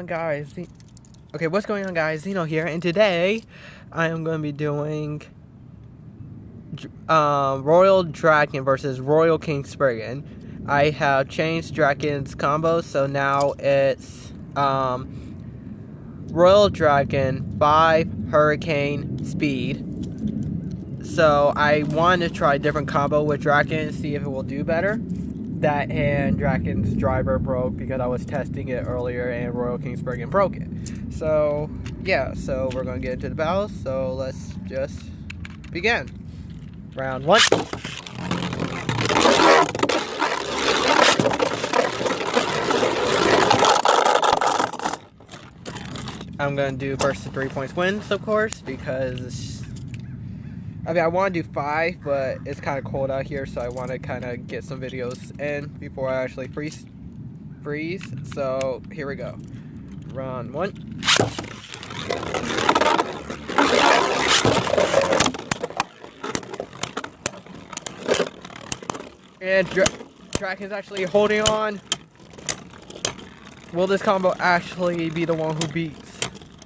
Guys, okay, what's going on, guys? Zeno here, and today I am going to be doing Royal Drahken versus Royal King Spriggan. I have changed Draken's combos, so now it's Royal Drahken 5 Hurricane Speed. So I wanted to try a different combo with Draken, see if it will do better. That and Draken's driver broke because I was testing it earlier and Royal King Spriggan broke it. So yeah, so we're gonna get into the battles. So let's just begin. Round 1. I'm gonna do first to 3 points wins, of course, because I want to do 5, but it's kind of cold out here, so I want to kind of get some videos in before I actually freeze. So here we go. Round 1. And Draken's actually holding on. Will this combo actually be the one who beats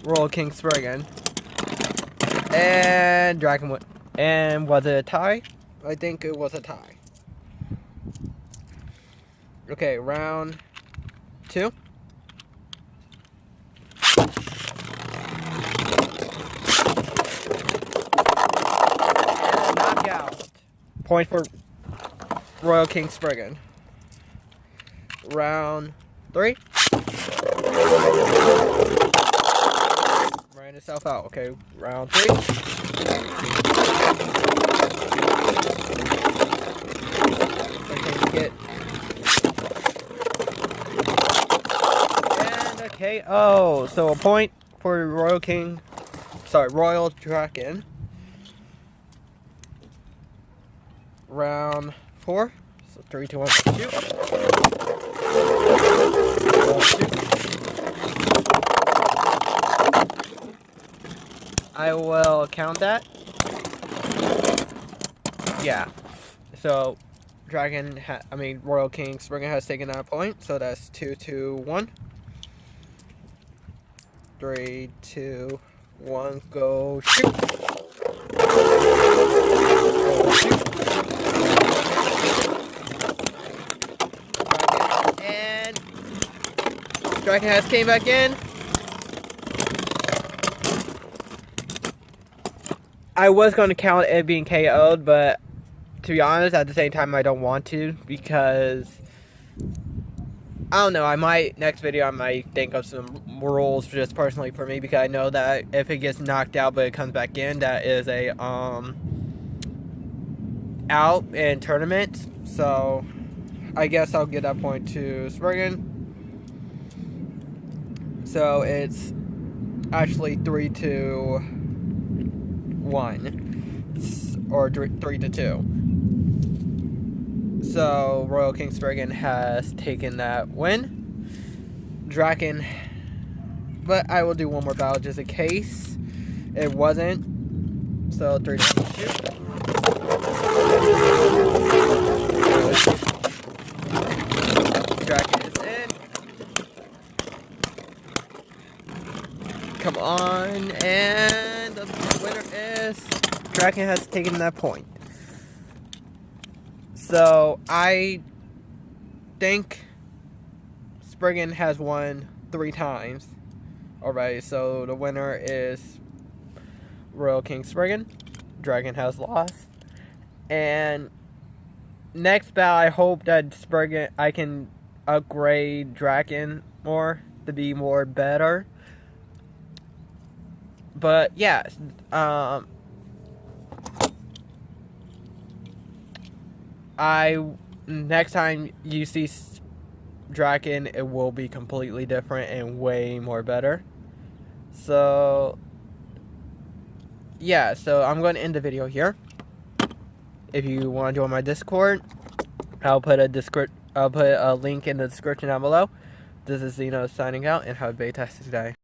Royal King Spriggan? And Draken went. And was it a tie? I think it was a tie. Okay, round 2. Knockout. Point for Royal King Spriggan. Round 3. Ran itself out. Okay, round 3. And a KO. So a point for Royal Drahken. Round 4. So 3, 2, 1, shoot. I will count that. Yeah. So Royal King Spriggan has taken that point. So that's 2, 2, 1. 3, 2, 1. Go shoot. Go shoot. And Draken has came back in. I was going to count it being KO'd, but to be honest, at the same time, I don't want to, because I don't know, next video I might think of some rules just personally for me, because I know that if it gets knocked out but it comes back in, that is a out in tournaments. So I guess I'll give that point to Spriggan. So it's actually 3 to 1 or 3 to 2. So Royal King Spriggan has taken that win. Draken, but I will do one more battle just in case it wasn't. So 3 to 1 shoot. Draken is in. Come on, and the winner is Draken has taken that point. So I think Spriggan has won 3 times already. So the winner is Royal King Spriggan. Draken has lost. And next battle, I hope that I can upgrade Draken more to be more better. But yeah, next time you see Draken, it will be completely different and way more better. So yeah, so I'm going to end the video here. If you want to join my Discord, I'll put a link in the description down below. This is Zeno signing out, and have a fantastic day.